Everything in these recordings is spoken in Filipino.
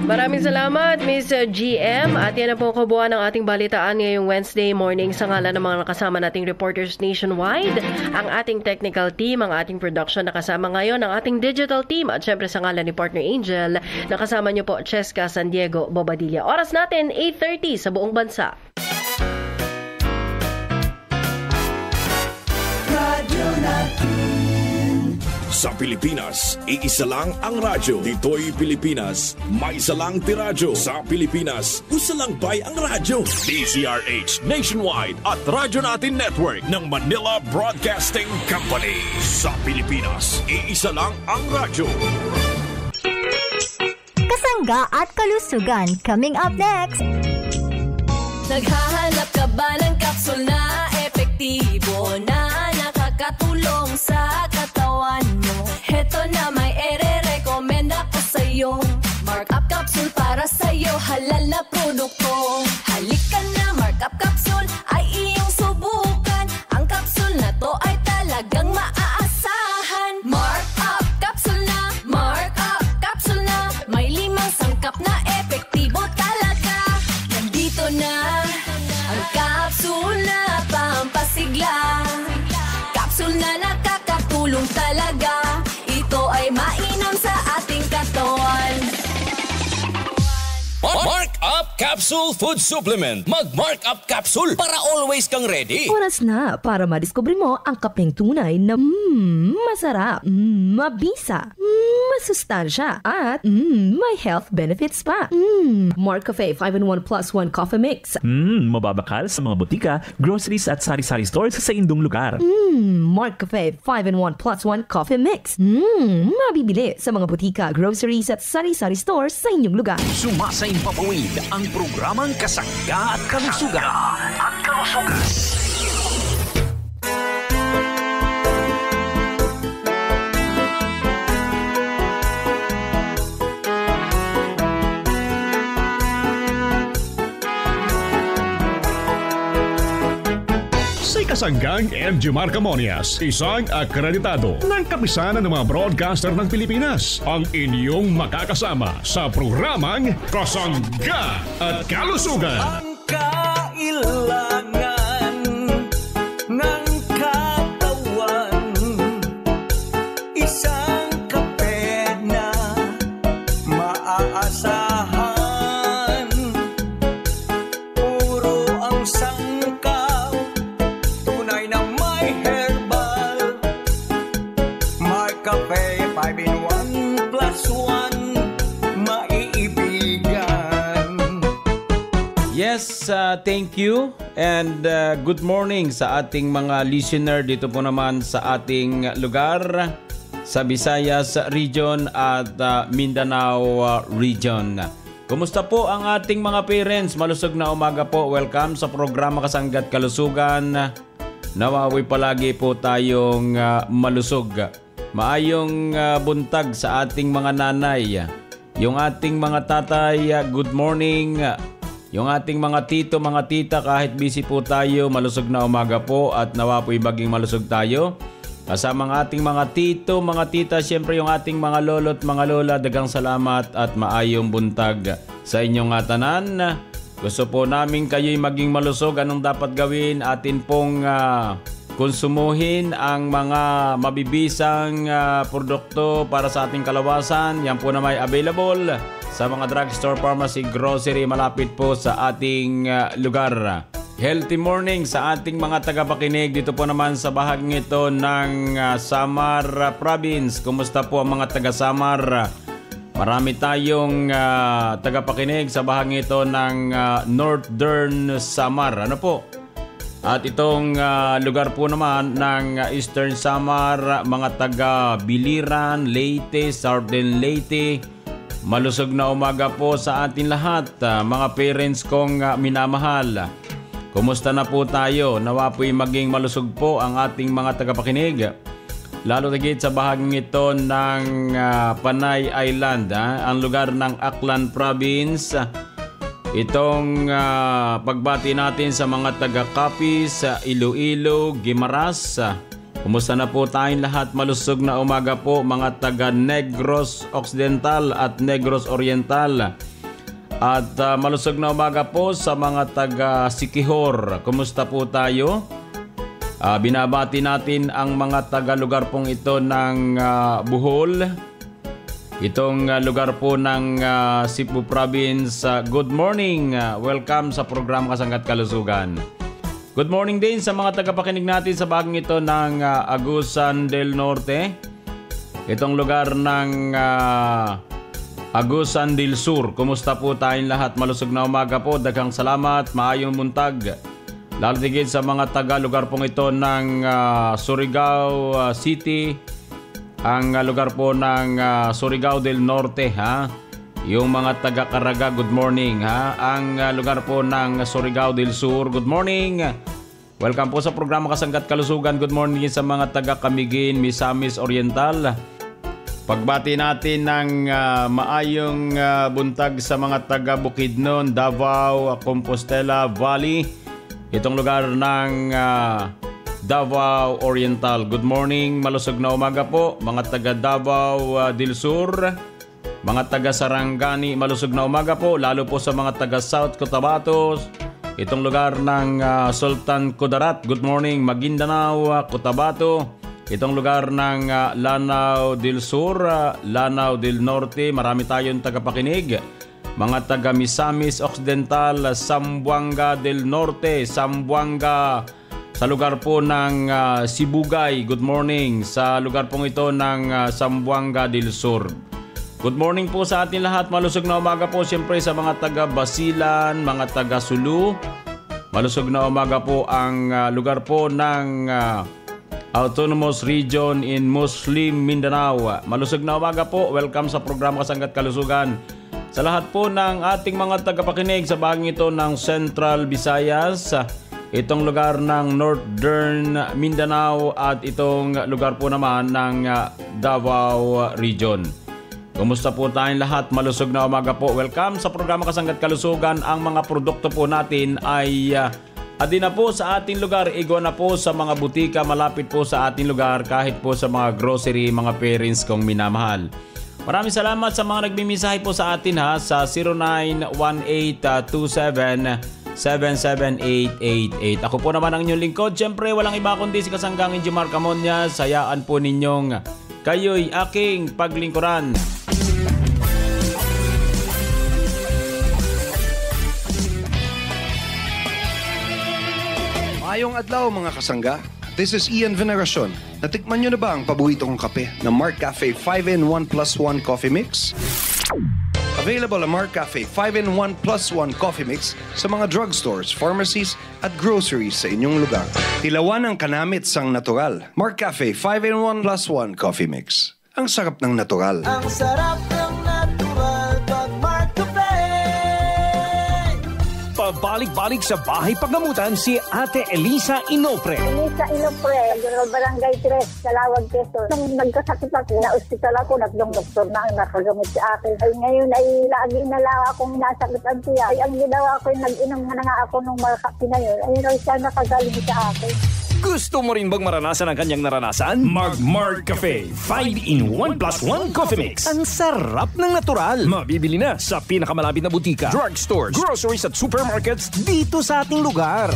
Maraming salamat, Miss GM. At yan na po ang kabuuan ng ating balitaan ngayong Wednesday morning sa ngalan ng mga nakasama nating reporters nationwide, ang ating technical team, ang ating production nakasama ngayon, ang ating digital team, at syempre sa ngalan ni Partner Angel, nakasama niyo po Cheska San Diego Bobadilla. Oras natin, 8:30 sa buong bansa. Sa Pilipinas, iisa lang ang radyo. Dito'y Pilipinas, may isa lang tiradyo. Sa Pilipinas, usa lang bay ang radyo. DZRH Nationwide at Radyo Natin Network ng Manila Broadcasting Company. Sa Pilipinas, iisa lang ang radyo. Kasangga at kalusugan coming up next. Naghahanap ka ba ng kapsul na epektibo na nakakatulong sa katawan mo? Heto na may ere-recommend ako sa'yo. Mark Up Capsule para sa'yo, halal na produkto. Halika na, Mark Up Capsule ay iyong subukan. Ang capsule na to ay talagang maaasahan. Mark Up Capsule na, Mark Up Capsule na. May 5 sangkap na epektibo talaga. Nandito na ang capsule na pampasigla. Capsule na nakakatulong talaga. Ito ay mainam sa ating katawan. Mark Up Capsule Food Supplement. Mag-Mark Up Capsule para always kang ready. Oras na para madiskubre mo ang kapeng tunay na masarap, mabisa, masustansya, at may health benefits pa. Mark Cafe 5-in-1 plus 1 coffee mix. Mababakal sa mga butika, groceries at sari-sari stores sa indong lugar. Mark Cafe 5-in-1 plus 1 coffee mix. Mabibili sa mga butika, groceries at sari-sari stores sa inyong lugar. Sumasay papawid ang programang Kasangga at Kalusugan. Kasanggang MG Marcamonias, isang akreditado ng kapisanan ng mga broadcaster ng Pilipinas. Ang inyong makakasama sa programang Kasangga at Kalusugan. Ang kailangan ng katawan, isang kape na maaasahan. Puro ang sangkaw, tunay na may herbal. Mark Cafe 5-in-1 plus 1, maiibigan. Yes, thank you and good morning sa ating mga listener dito po naman sa ating lugar sa Visayas region at Mindanao region. Kumusta po ang ating mga parents? Malusog na umaga po. Welcome sa programa Kasangga at Kalusugan. Nawawi palagi po tayong malusog. Maayong buntag sa ating mga nanay. Yung ating mga tatay, good morning. Yung ating mga tito, mga tita, kahit busy po tayo, malusog na umaga po at nawa po'y maging malusog tayo. Kasama ang ating mga tito, mga tita, siyempre yung ating mga lolo at mga lola, dagang salamat at maayong buntag sa inyong tanan. Gusto po namin kayo'y maging malusog. Anong dapat gawin? Atin pong konsumuhin ang mga mabibisang produkto para sa ating kalawasan. Yan po na may available sa mga drugstore, pharmacy, grocery malapit po sa ating lugar. Healthy morning sa ating mga tagapakinig dito po naman sa bahaging ito ng Samar Province. Kumusta po ang mga taga-Samar? Marami tayong tagapakinig sa bahaging ito ng Northern Samar. Ano po? At itong lugar po naman ng Eastern Samar, mga taga-Biliran, Leyte, Southern Leyte. Malusog na umaga po sa atin lahat, mga parents kong minamahal. Kumusta na po tayo? Nawa po'y maging malusog po ang ating mga tagapakinig. Lalo tigit sa bahaging ito ng Panay Island, ang lugar ng Aklan Province. Itong pagbati natin sa mga taga-Capiz, Iloilo, Guimaras, Kumusta na po tayong lahat? Malusog na umaga po mga taga Negros Occidental at Negros Oriental. At malusog na umaga po sa mga taga Siquijor. Kumusta po tayo? Binabati natin ang mga taga lugar pong ito ng Bohol. Itong lugar po ng Cebu Province. Good morning. Welcome sa programa Kasanggat Kalusugan. Good morning din sa mga tagapakinig natin sa bagong ito ng Agusan del Norte. Itong lugar ng Agusan del Sur. Kumusta po tayong lahat? Malusog na umaga po. Daghang salamat. Maayong buntag. Lalo tigid sa mga taga-lugar pong ito ng Surigao City. Ang lugar po ng Surigao del Norte. Yung mga taga-Caraga, good morning. Ang lugar po ng Surigao del Sur, good morning. Welcome po sa programa Kasanggat Kalusugan. Good morning sa mga taga-Camiguin, Misamis Oriental. Pagbati natin ng maayong buntag sa mga taga-Bukidnon, Davao, Compostela Valley. Itong lugar ng Davao Oriental. Good morning, malusog na umaga po. Mga taga Davao del Sur. Mga taga Sarangani, malusog na umaga po, lalo po sa mga taga South Cotabato, itong lugar ng Sultan Kudarat, good morning, Maguindanao, Cotabato, itong lugar ng Lanao del Sur, Lanao del Norte, marami tayong tagapakinig, mga taga Misamis Occidental, Zamboanga del Norte, Zamboanga, sa lugar po ng Sibugay, good morning, sa lugar pong ito ng Zamboanga del Sur. Good morning po sa atin lahat. Malusog na umaga po siyempre sa mga taga Basilan, mga taga Sulu. Malusog na umaga po ang lugar po ng Autonomous Region in Muslim Mindanao. Malusog na umaga po. Welcome sa programa Kasanggat Kalusugan. Sa lahat po ng ating mga tagapakinig sa bahaging ito ng Central Visayas, itong lugar ng Northern Mindanao at itong lugar po naman ng Davao Region. Kumusta po tayong lahat? Malusog na umaga po. Welcome sa programa Kasanggat Kalusugan. Ang mga produkto po natin ay adi na po sa ating lugar. Igo na po sa mga butika. Malapit po sa ating lugar. Kahit po sa mga grocery, mga parents kong minamahal. Maraming salamat sa mga nagmimisahe po sa atin sa 0918-27-77888. Ako po naman ang inyong lingkod. Siyempre walang iba kundi si Kasanggang Jomar Camonias. Hayaan po ninyong kayo'y aking paglingkuran. Mayong adlaw mga kasangga. This is Ian Veneracion. Natikman nyo na ba ang paborito kong kape na Mark Cafe 5-in-1 + 1 Coffee Mix? Available ang Mark Cafe 5-in-1 + 1 Coffee Mix sa mga drugstores, pharmacies at groceries sa inyong lugar. Tilawan ang kanamit sang natural. Mark Cafe 5-in-1 + 1 Coffee Mix. Ang sarap ng natural. Ang sarap ng natural pag Mark Cafe. Pabalik-balik sa bahay paggamutan si Ate Elisa Inopre. Elisa Inopre, General Barangay 3, Calawag, Quezon. Nung nagkasakit ako, na-hospital ako, naglong doktor na ang nakagamot si akin. Ay ngayon ay lagi na lang akong nasakitan siya. Ay ang ginawa ko, nag-inom na nga ako nung makakti na yun. Ayun ay siya nakagaling sa akin. Gusto mo rin bang maranasan ang kanyang naranasan? Mark Cafe 5-in-1 + 1 Coffee Mix. Ang sarap ng natural. Mabibili na sa pinakamalapit na butika, drugstores, groceries at supermarkets dito sa ating lugar.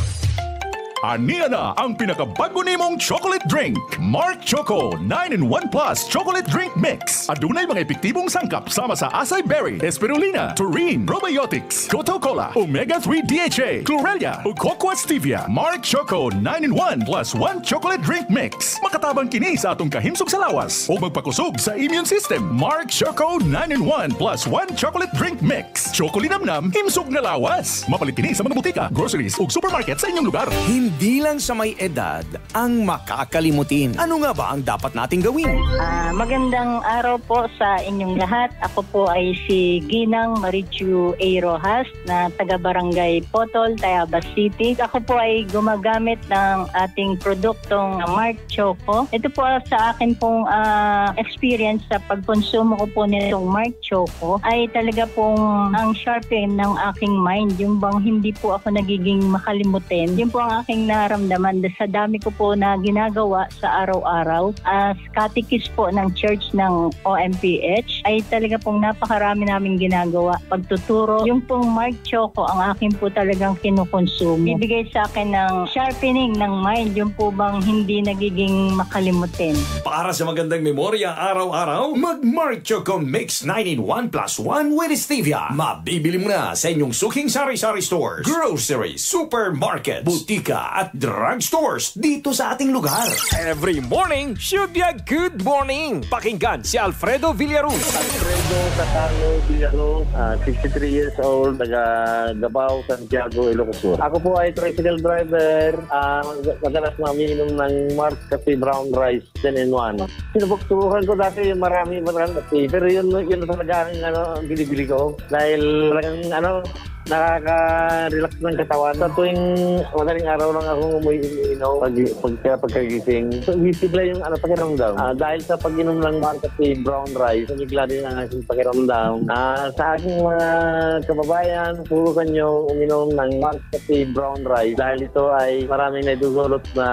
Aniya na ang pinakabago nimong chocolate drink. Mark Choco 9-in-1 Plus Chocolate Drink Mix. Adunay mga epektibong sangkap sama sa acai berry, espirulina, taurine, probiotics, Coca-Cola, omega-3 DHA, chlorella, ug cocoa stevia. Mark Choco 9-in-1 Plus 1 Chocolate Drink Mix. Makatabang kini sa atong kahimsog sa lawas o magpakusog sa immune system. Mark Choco 9-in-1 Plus 1 Chocolate Drink Mix. Choco linamnam, himsog na lawas. Mapalit kini sa mga butika, groceries ug supermarket sa inyong lugar. Hindi lang sa may edad ang makakalimutin. Ano nga ba ang dapat nating gawin? Magandang araw po sa inyong lahat. Ako po ay si Ginang Marichu A. Rojas na taga-barangay Potol, Tayabas City. Ako po ay gumagamit ng ating produktong Mark Choco. Ito po sa akin pong experience sa pagkonsumo ko po nitong Mark Choco ay talaga pong ang sharpen ng aking mind. Yung bang hindi po ako nagiging makalimutin. Yun po ang aking aking naramdaman sa dami ko po na ginagawa sa araw-araw. As catechist po ng church ng OMPH, ay talaga pong napakarami namin ginagawa. Pagtuturo, yung pong Mark Choco ang akin po talagang kinukonsumo. Bibigay sa akin ng sharpening ng mind, yung po bang hindi nagiging makalimutin. Para sa magandang memorya araw-araw, mag-Mark Choco Mix 9-in-1+1 with stevia. Mabibili mo na sa inyong suking sari-sari stores, groceries, supermarkets, butika at drugstores dito sa ating lugar. Every morning should be a good morning. Pakinggan si Alfredo Villaruz. Alfredo Catano Villaruz, 63 years old, taga Gabao, Santiago, Ilocos Sur. Ako po ay tricycle driver. Madalas maminom ng Mark Cafe Brown Rice 10-in-1. Sinubukan ko dati marami kasi, pero yun talaga ang binibili ko dahil talagang nakaka-relax ng katawan. Sa tuwing madaling araw lang akong umuinom pagkagising. So, visibla yung pakiramdam. Dahil sa pag-inom ng Mark Cafe Brown Rice, sumigla din ang aking pakiramdam. Sa aking mga kababayan, puro kanyo uminom ng Mark Cafe Brown Rice dahil ito ay maraming naidudulot na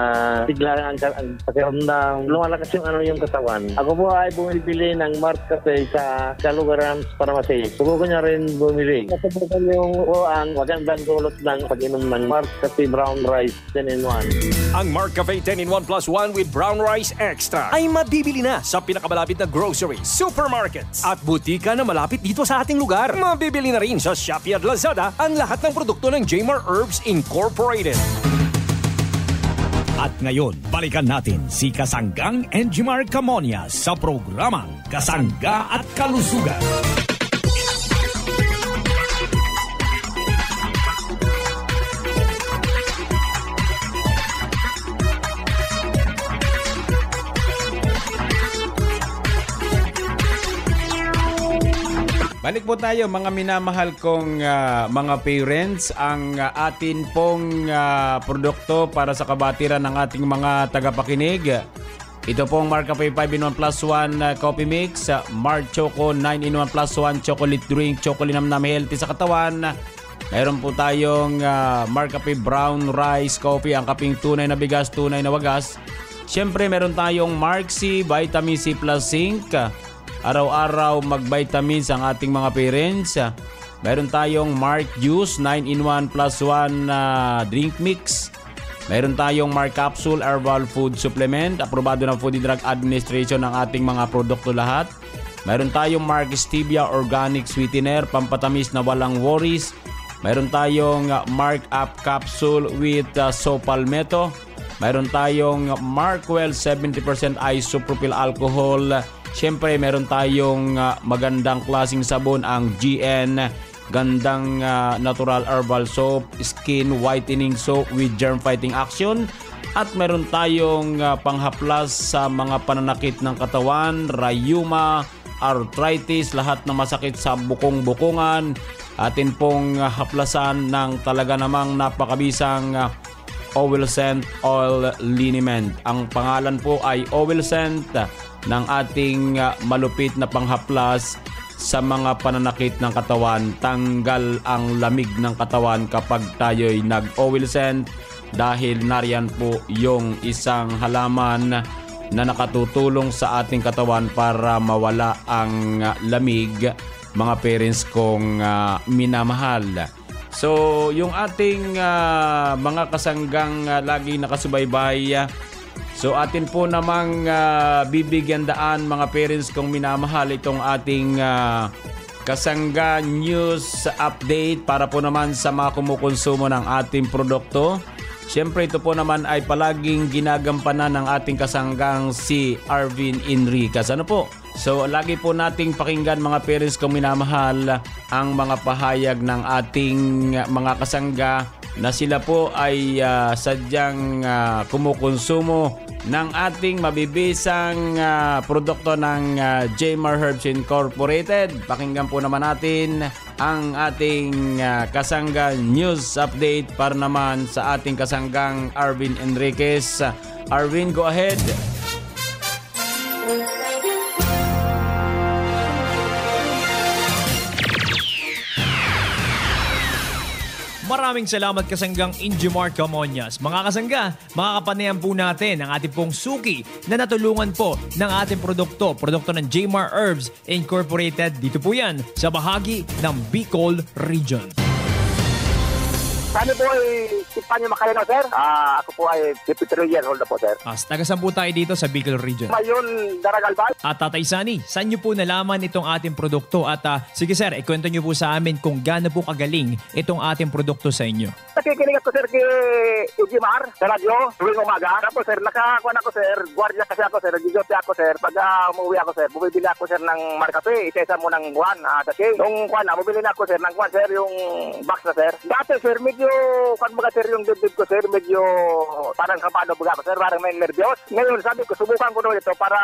sigla ang pakiramdam. Lumalakas yung katawan. Ako po ay bumibili ng Mark Cafe sa Kalugaran Pharmacy. Subukan niya rin bumili. Nasubukan yung ang magandang dulot ng pag-inom ng Mark Cafe Brown Rice 10-in-1. Ang Mark Cafe 10-in-1+1 with Brown Rice Extra ay mabibili na sa pinakamalapit na grocery, supermarkets at butika na malapit dito sa ating lugar. Mabibili na rin sa Shopee at Lazada ang lahat ng produkto ng Jmar Herbs Incorporated. At ngayon, balikan natin si Kasanggang Enjimar Camonias sa programang Kasangga at Kalusugan. Balik po tayo mga minamahal kong mga parents. Ang atin pong produkto para sa kabatiran ng ating mga tagapakinig. Ito pong Mark Cafe 5-in-1+1 coffee mix, Mark Choco 9-in-1+1 chocolate drink, chocolinamnam healthy sa katawan. Mayroon po tayong Mark Cafe Brown Rice Coffee, ang kaping tunay na bigas, tunay na wagas. Siyempre meron tayong Mark C, Vitamin C plus Zinc. Araw-araw mag-vitamins ang ating mga parents. Meron tayong Mark Juice 9-in-1+1 drink mix. Meron tayong Mark Capsule Herbal Food Supplement. Aprobado ng Food and Drug Administration ng ating mga produkto lahat. Meron tayong Mark Stevia Organic Sweetener, pampatamis na walang worries. Meron tayong Mark Up Capsule with Sopalmeto. Meron tayong Markwell 70% isopropyl alcohol. Siyempre, meron tayong magandang klaseng sabon, ang GN, gandang natural herbal soap, skin whitening soap with germ fighting action. At meron tayong panghaplas sa mga pananakit ng katawan, rayuma, arthritis, lahat na masakit sa bukong-bukungan. Atin pong haplasan ng talaga namang napakabisang Oil Scent Oil Liniment. Ang pangalan po ay Oil Scent ng ating malupit na panghaplas sa mga pananakit ng katawan. Tanggal ang lamig ng katawan kapag tayo'y nag-oil scent dahil nariyan po yung isang halaman na nakatutulong sa ating katawan para mawala ang lamig, mga parents kong minamahal. So, yung ating mga kasanggang lagi nakasubaybay, so atin po namang bibigyan daan mga parents kong minamahal itong ating kasangga news update para po naman sa mga kumukonsumo ng ating produkto. Siyempre ito po naman ay palaging ginagampanan ng ating kasanggang si Arvin Enriquez. Ano po? So lagi po nating pakinggan mga parents kong minamahal ang mga pahayag ng ating mga kasangga na sila po ay sadyang kumukonsumo ng ating mabibisang produkto ng Jmar Herbs Incorporated. Pakinggan po naman natin ang ating kasangga news update para naman sa ating kasanggang Arvin Enriquez. Arvin, go ahead. Maraming salamat kasanggang Injimar Camonias. Mga kasangga, makakapanayan po natin ang ating pong suki na natulungan po ng ating produkto ng Jmar Herbs Incorporated. Dito po yan sa bahagi ng Bicol Region. Kami po ay si Panyo Macareno, sir. Ako po ay 53 years old na po, sir. Taga-saan po tayo dito sa Bicol Region? Mayon, Daragalbal. At Tatay Sani, saan nyo po nalaman itong ating produkto? At sige sir, ikwento nyo po sa amin kung gaano po kagaling itong ating produkto sa inyo. Nakikinig ako, sir, kay Ujimar sa radyo tuwing umaga. Tapos, sir, nakakuha ako, sir. Guardia kasi ako, sir. Nag-duty ako, sir. Pag umuwi ako, sir, bumibili ako, sir, ng Marcafe. Isa-isa mo ng buwan. Kasi nung kuha na, bumili na ako, sir, ng buwan, sir, yung box na, sir. Dati, sir, medyo, kung mga, sir, yung dibdib ko, sir, medyo parang kapano baga ko, sir. Parang may nervyos. Ngayon, sabi ko, subukan ko doon ito para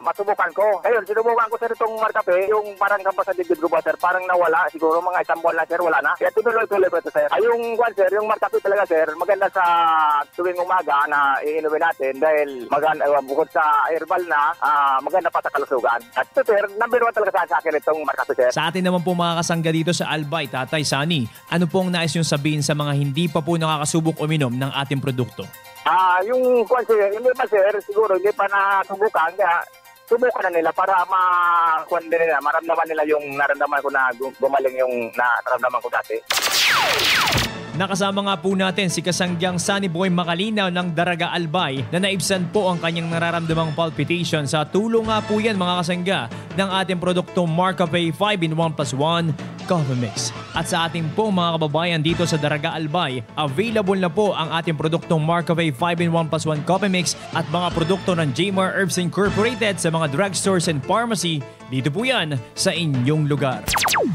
masubukan ko. Ngayon, sinubukan ko, sir, itong Marcafe. Yung parang kampas sa dibdib ko ba, sir, parang nawala. Siguro mga isang buwan na, sir, wala na. Kaya tuloy-tuloy ko ito, sir. Ay, yung sir, yung Marcafe talaga, sir, maganda sa tuwing umaga na iinumin natin dahil maganda, bukod sa herbal na, maganda pa sa kalusugan. At ito, sir, number 1 talaga sa akin itong Marcafe, sir. Sa atin naman po mga kasangga dito sa Albay, Tatay Sani, ano pong nais yung sabihin sa mga hindi pa po nakakasubok uminom ng ating produkto? Yung sir, hindi pa, sir, siguro hindi pa nasubukan, kaya subukan na nila para maramdaman nila yung naramdaman ko na gumaling yung naramdaman ko dati. Nakasama nga po natin si Kasangyang Sunny Boy Macalinaw ng Daraga Albay na naibsan po ang kanyang nararamdamang palpitation sa tulong nga po yan mga kasangga ng ating produkto Marcafe 5-in-1+1 Coffee Mix. At sa ating po mga kababayan dito sa Daraga Albay, available na po ang ating produktong Marcafe 5-in-1+1 Coffee Mix at mga produkto ng Jmar Herbs Incorporated sa mga drugstores and pharmacy. Dito po yan sa inyong lugar.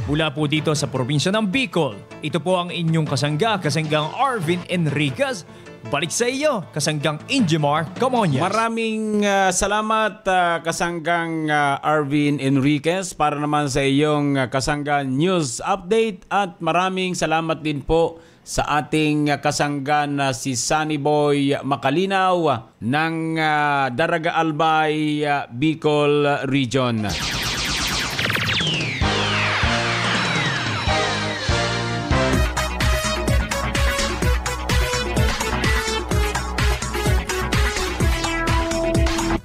Mula po dito sa probinsya ng Bicol, ito po ang inyong kasanggang Arvin Enriquez. Balik sa iyo, kasanggang Injimar Camonias. Maraming salamat kasanggang Arvin Enriquez para naman sa iyong kasanggang news update at maraming salamat din po sa ating kasanggan na si Sunny Boy Macalinaw ng Daraga Albay, Bicol Region.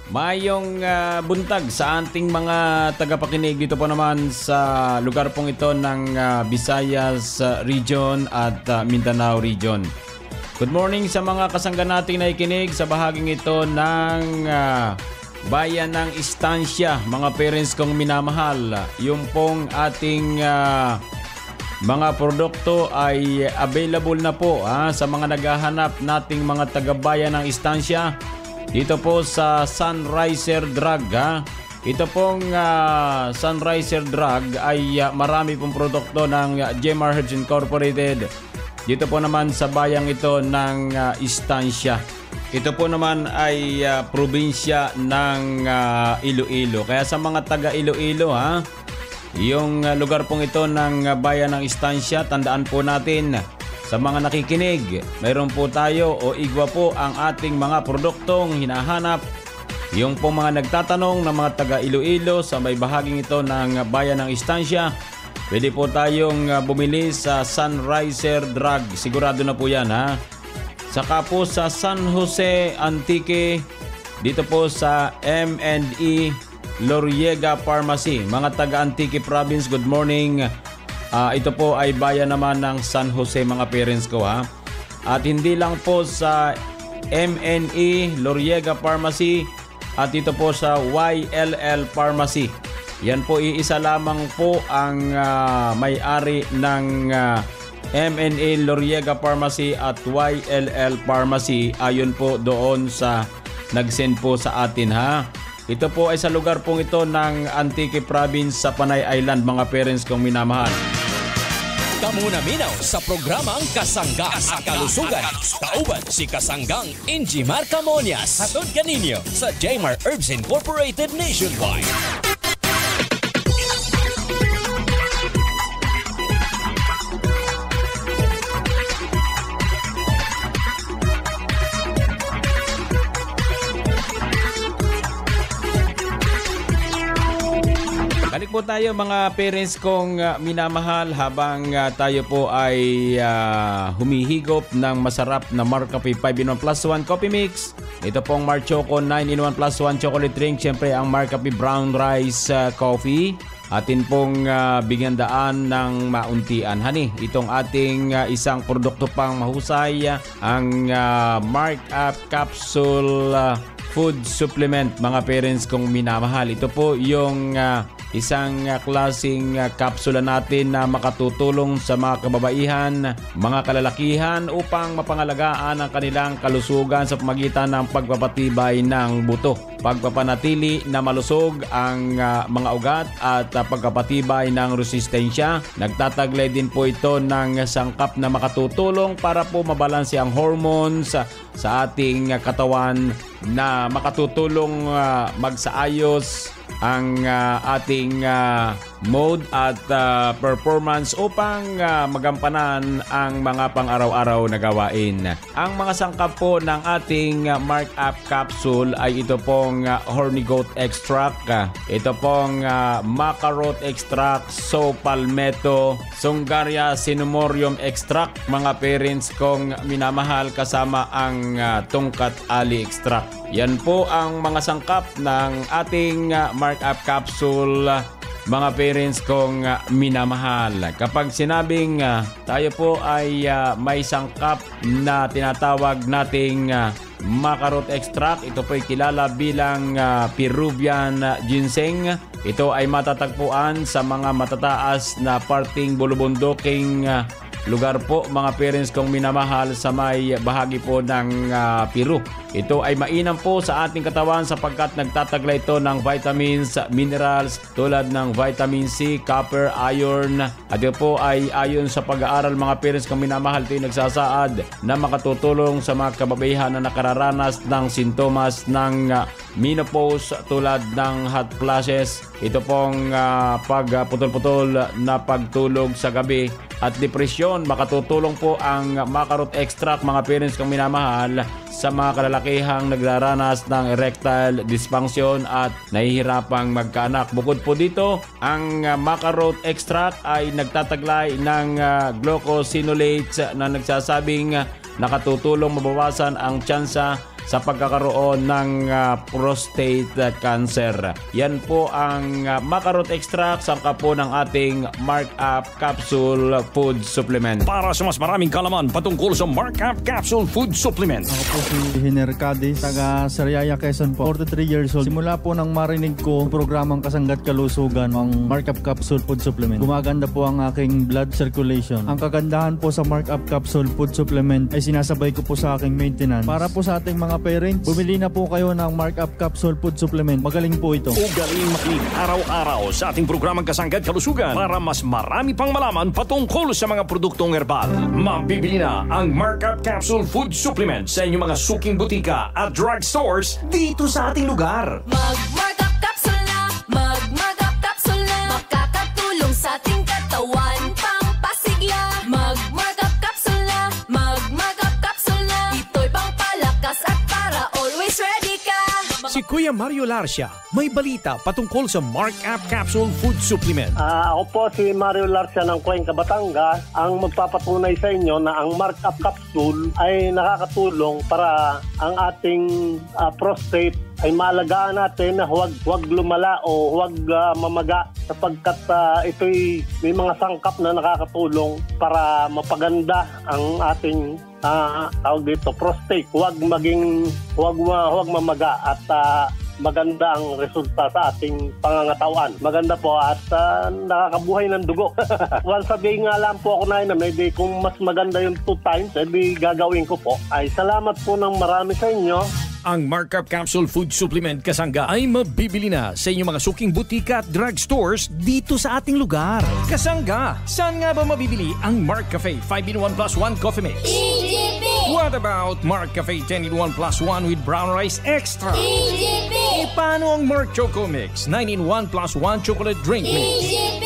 Mayong buntag sa ating mga tagapakinig dito po naman sa lugar pong ito ng Visayas Region at Mindanao Region. Good morning sa mga kasangga nating naikinig sa bahaging ito ng bayan ng Estancia, mga parents kong minamahal. Yung pong ating mga produkto ay available na po sa mga naghahanap nating mga tagabayan ng Estancia. Dito po sa Sunriser Drug. Ito pong Sunriser Drug ay marami pong produkto ng Jmar Herbs Incorporated. Dito po naman sa bayang ito ng Estancia. Ito po naman ay probinsya ng Iloilo. Kaya sa mga taga Iloilo yung lugar pong ito ng bayan ng Estancia, tandaan po natin. Sa mga nakikinig, mayroon po tayo o igwa po ang ating mga produktong hinahanap. Yung po mga nagtatanong ng mga taga Iloilo sa may bahaging ito ng bayan ng Estancia, pwede po tayong bumili sa Sunriser Drug. Sigurado na po yan Saka po sa San Jose Antique, dito po sa M&E Loriega Pharmacy. Mga taga Antique Province, good morning. Ito po ay bayan naman ng San Jose mga parents ko At hindi lang po sa M&E Loriega Pharmacy at ito po sa YLL Pharmacy. Yan po iisa lamang po ang may-ari ng M&E Loriega Pharmacy at YLL Pharmacy. Ayon po doon sa nag-send po sa atin Ito po ay sa lugar pong ito ng Antique Province sa Panay Island mga parents kong minamahal. Kamuna minaw sa programang Kasangga at Kalusugan. Kauban si Kasanggang Injimar Camonias. Hatod kaninyo sa Jmar Herbs Incorporated Nationwide. Balik po tayo mga parents kong minamahal habang tayo po ay humihigop ng masarap na Mark Cafe 5-in-1 plus 1 coffee mix. Ito pong Mark Choco 9-in-1 plus 1 chocolate drink. Siyempre ang Mark Cafe brown rice coffee. Atin pong bigyan daan ng mauntian. Hani, itong ating isang produkto pang mahusay, ang Mark Up Capsule Food Supplement, mga parents kong minamahal. Ito po yung isang klaseng kapsula natin na makatutulong sa mga kababaihan, mga kalalakihan upang mapangalagaan ang kanilang kalusugan sa pamagitan ng pagpapatibay ng buto, pagpapanatili na malusog ang mga ugat at pagpapatibay ng resistensya. Nagtataglay din po ito ng sangkap na makatutulong para po mabalanse ang hormones sa ating katawan na makatutulong magsaayos ang ating mode at performance upang magampanan ang mga pang-araw-araw na gawain. Ang mga sangkap po ng ating Mark Up Capsule ay ito pong horny goat extract, ito pong macarot extract, so palmetto, Songaria cinnamomum extract, mga parents kong minamahal, kasama ang tungkat ali extract. Yan po ang mga sangkap ng ating Mark Up Capsule, mga parents kong minamahal. Kapag sinabing tayo po ay may sangkap na tinatawag nating macarot extract, ito po ay kilala bilang Peruvian ginseng. Ito ay matatagpuan sa mga matataas na parting bulubunduking lugar po, mga parents kong minamahal, sa may bahagi po ng Peru. Ito ay mainam po sa ating katawan sapagkat nagtataglay ito ng vitamins, minerals tulad ng vitamin C, copper, iron. At ito po ay ayon sa pag-aaral, mga parents kong minamahal, ito ay nagsasaad na makatutulong sa mga kababaihan na nakararanas ng sintomas ng menopause tulad ng hot flashes. Ito pong pagputol-putol na pagtulog sa gabi at depresyon. Makatutulong po ang macarot extract, mga parents kong minamahal, sa mga kalalakihang nagraranas ng erectile dysfunction at nahihirapang magkaanak. Bukod po dito, ang macarot extract ay nagtataglay ng glucosinolates na nagsasabing nakatutulong mabawasan ang tsansa sa pagkakaroon ng prostate cancer. Yan po ang macarot extract, sangkap po ng ating Mark Up Capsule Food Supplement. Para sa mas maraming kalaman patungkol sa Mark Up Capsule Food Supplement. Ako po si Hiner Cadiz, taga Sariaya, Quezon po. 43 years old. Simula po nang marinig ko ang programang Kasanggat Kalusugan, ang Mark Up Capsule Food Supplement, gumaganda po ang aking blood circulation. Ang kagandahan po sa Mark Up Capsule Food Supplement ay sinasabay ko po sa aking maintenance. Para po sa ating mga parents, bumili na po kayo ng Mark Up Capsule Food Supplement. Magaling po ito. Ugaling makinig araw-araw sa ating programang Kasanggat Kalusugan para mas marami pang malaman patungkol sa mga produktong herbal. Mabibili na ang Mark Up Capsule Food Supplement sa inyong mga suking butika at drugstores dito sa ating lugar. Mag-Mark Up Capsule na, Mag-Mark Up Capsule na, makakatulong sa ating katawan, pampasigla. Mag-Mark Up Capsule na, Mag-Mark Up Capsule na, ito'y pangpalakas at para always ready ka. Si Kuya Mario Larcia, may balita patungkol sa Mark Up Capsule Food Supplement. Ako po si Mario Larcia ng Cuenca, Batangas, ang magpapatunay sa inyo na ang Mark Up Capsule ay nakakatulong para ang ating prostate ay maalagaan natin na huwag lumala o huwag mamaga, sapagkat ito'y may mga sangkap na nakakatulong para mapaganda ang ating tawag dito, prostate. Huwag mamaga at maganda ang resulta sa ating pangangatawan. Maganda po at nakakabuhay ng dugo. Once a day nga lang po ako na maybe kung mas maganda yung 2 times, edi gagawin ko po. Ay salamat po ng marami sa inyo. Ang Mark Up Capsule Food Supplement Kasangga ay mabibili na sa inyong mga suking butika at drugstores dito sa ating lugar. Kasangga, saan nga ba mabibili ang Mark Cafe 5-in-1 plus 1 coffee mix? EGP! What about Mark Cafe 10-in-1 plus 1 with brown rice extra? EGP! E paano ang Mark Choco Mix 9-in-1 plus 1 chocolate drink mix? EGP!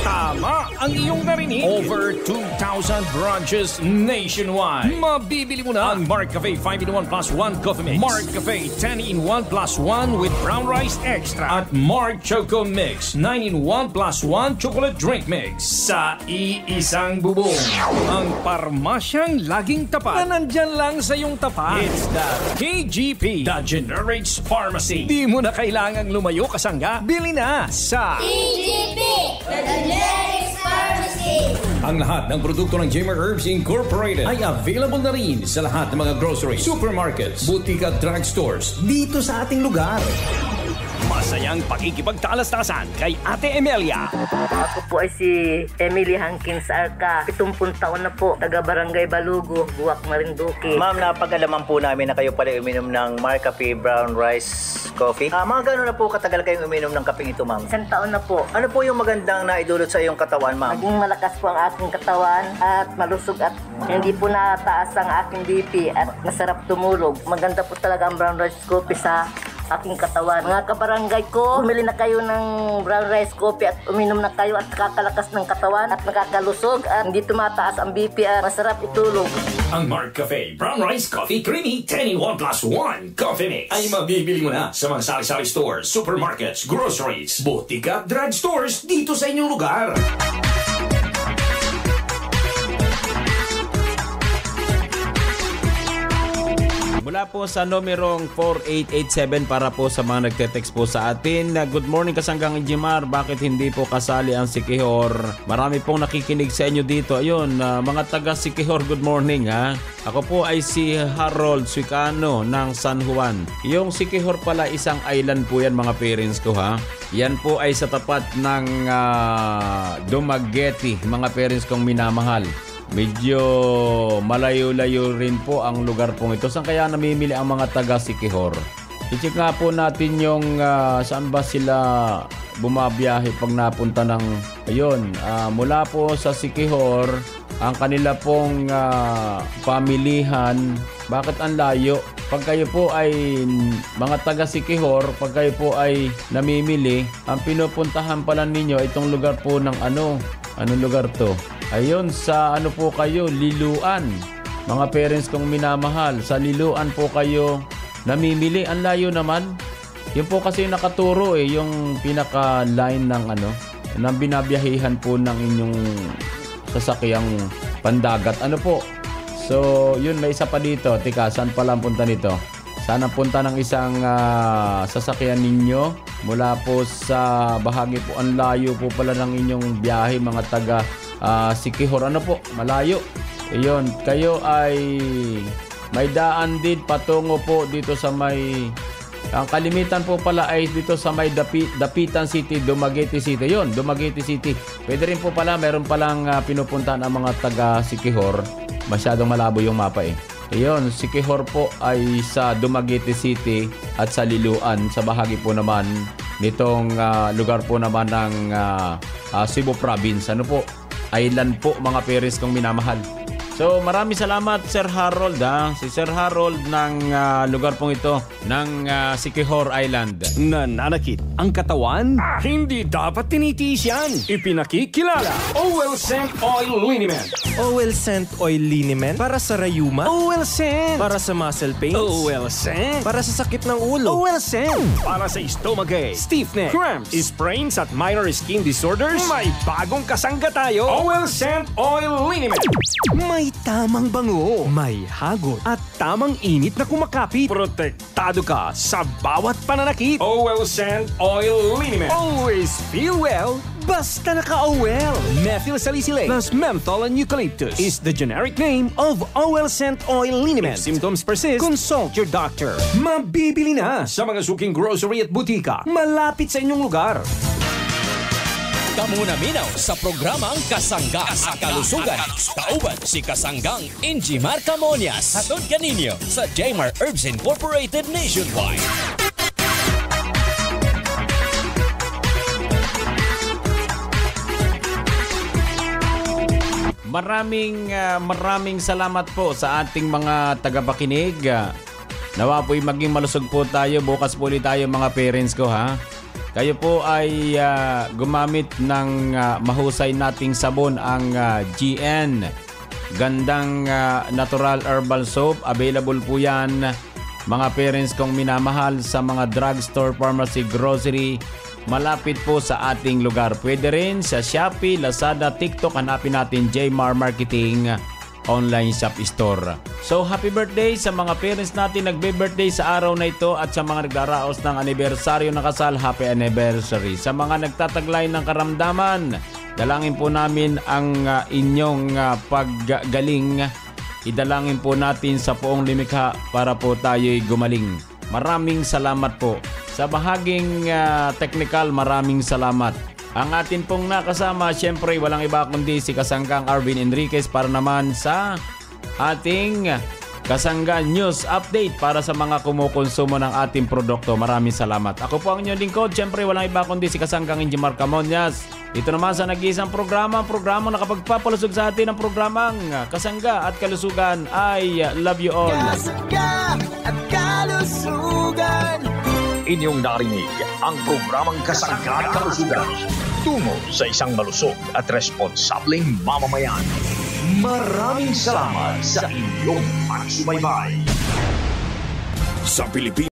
Tama ang iyong narinig. Over 2,000 branches nationwide. Mabibili mo na ang Mark Cafe 5-in-1 plus 1 coffee mix, Mark Cafe 10-in-1 plus 1 with brown rice extra, at Mark Choco Mix 9-in-1 plus 1 chocolate drink mix sa iisang bubong. Ang parmasyang laging tapat na nandyan lang sa iyong tapat. It's the KGP, the Generics Pharmacy. Di mo na kailangang lumayo, kasangga. Bili na sa KGP, the Generics Pharmacy. Ang lahat ng produkto ng Jamer Herbs Incorporated ay available na rin sa lahat ng mga grocery, supermarkets, butika at drugstores dito sa ating lugar. Masayang pakikipagtalas-tasan kay Ate Emelia. Ako po ay si Emily Hankins Arca. 70 taon na po. Taga-Barangay Balugo, Buwak, Marinduque. Ma'am, napag-alaman po namin na kayo pala uminom ng Mark Cafe Brown Rice Coffee. Mga gano'n na po katagal kayong uminom ng kapeng ito, ma'am? 1 taon na po. Ano po yung magandang naidulot sa iyong katawan, ma'am? Naging malakas po ang aking katawan at malusog at hindi po nataas ang aking BP at masarap tumulog. Maganda po talaga ang Brown Rice Coffee sa aking katawan. Mga kabarangay ko, bumili na kayo ng brown rice coffee at uminom na kayo at nakakalakas ng katawan at nakakalusog at hindi tumataas ang BP at masarap itulog. Ang Mark Cafe Brown Rice Coffee Creamy 10-in-1 plus 1 Coffee Mix ay mabibili mo na sa mga sari-sari stores, supermarkets, groceries, butika, drugstores dito sa inyong lugar. Mula po sa numerong 4887 para po sa mga nagte-text po sa atin. Good morning Kasanggang Injimar, bakit hindi po kasali ang Siquijor? Marami pong nakikinig sa inyo dito. Ayun, mga taga Siquijor, good morning ha. Ako po ay si Harold Suicano ng San Juan. Yung Siquijor pala isang island po yan mga parents ko ha. Yan po ay sa tapat ng Dumaguete, mga parents kong minamahal. Medyo malayo-layo rin po ang lugar pong ito. Saan kaya namimili ang mga taga Siquijor? I-check nga po natin yung saan ba sila bumabiyahe pag napunta ng ayun. Mula po sa Siquijor, ang kanila pong pamilihan. Bakit ang layo? Pag kayo po ay mga taga Siquijor, pag kayo po ay namimili, ang pinupuntahan pala ninyo itong lugar po ng anong lugar to? Ayun, sa ano po kayo, Liluan. Mga parents kong minamahal, sa Liluan po kayo namimili. Ang layo naman. Yun po kasi nakaturo yung pinaka-line ng ng binabiyahihan po ng inyong sasakyang pandagat. Ano po? So, yun, may isa pa dito. Tika, saan pala ang punta nito? Saan ang punta ng isang sasakyan ninyo? Mula po sa bahagi po, ang layo po pala ng inyong biyahe, mga taga Siquijor. Ano po? Malayo. Iyon, kayo ay may daan din patungo po dito sa may ang kalimitan po pala ay dito sa may Dapitan City, Dumaguete City. Yun, Dumaguete City. Pwede rin po pala, meron palang pinupuntahan ang mga taga Siquijor. Masyadong malabo yung mapa Iyon, Siquijor po ay sa Dumaguete City at sa Liluan, sa bahagi po naman nitong lugar po naman ng Cebu Province. Ano po? Island po mga parents kong minamahal. So maraming salamat Sir Harold si Sir Harold ng lugar pong ito ng Siquijor Island. Nananakit ang katawan? Hindi dapat tinitiis yan. Ipinakikilala OL Scent Oil Liniment. OL Scent Oil Liniment para sa rayuma. OL Scent para sa muscle pains. OL Scent para sa sakit ng ulo. OL Scent para sa stomachache, stiffness, cramps, sprains at minor skin disorders. May bagong kasangga tayo. OL Scent Oil Liniment. May tamang bango, may hagot at tamang init na kumakapit. Protektado ka sa bawat pananakit. OL Scent Oil Liniment. Always feel well, basta naka-OL. Methyl salicylate plus menthol and eucalyptus is the generic name of OL Scent Oil Liniment. If symptoms persist, consult your doctor. Mabibili na sa mga suking grocery at butika malapit sa inyong lugar. Kamuna minaw sa programang Kasangga sa Kalusugan. Kauban si Kasanggang Injimar Camonias. Hatod kaninyo sa Jamer Herbs Incorporated Nationwide. Maraming salamat po sa ating mga tagapakinig. Nawa po'y maging malusog po tayo. Bukas po ulit tayo mga parents ko ha. kayo po ay gumamit ng mahusay nating sabon, ang GN. Gandang natural herbal soap. Available po yan, mga parents kong minamahal, sa mga drugstore, pharmacy, grocery. Malapit po sa ating lugar. Pwede rin sa Shopee, Lazada, TikTok. Hanapin natin Jmar Marketing Online Shop Store. So happy birthday sa mga parents natin nagbe-birthday sa araw na ito, at sa mga nagdaraos ng anibersaryo ng kasal, happy anniversary. Sa mga nagtataglay ng karamdaman, dalangin po namin ang inyong paggagaling. Idalangin po natin sa Poong Lumikha para po tayo'y gumaling. Maraming salamat po. Sa bahaging technical, maraming salamat. Ang atin pong nakasama, syempre walang iba kundi si Kasanggang Arvin Enriquez para naman sa ating Kasangga News Update para sa mga kumukonsumo ng ating produkto. Maraming salamat. Ako po ang inyong lingkod, syempre walang iba kundi si Kasanggang Injimar Camonias. Dito naman sa nag-iisang programa nakapagpapalusog sa atin ng programang Kasangga at Kalusugan. I love you all. Kasangga at Kalusugan. Inyong narinig ang programang Kasangga at Kalusugan, tungo sa isang malusog at responsableng mamamayan. Maraming salamat sa inyong pagsubaybay. Sa Pilipinas.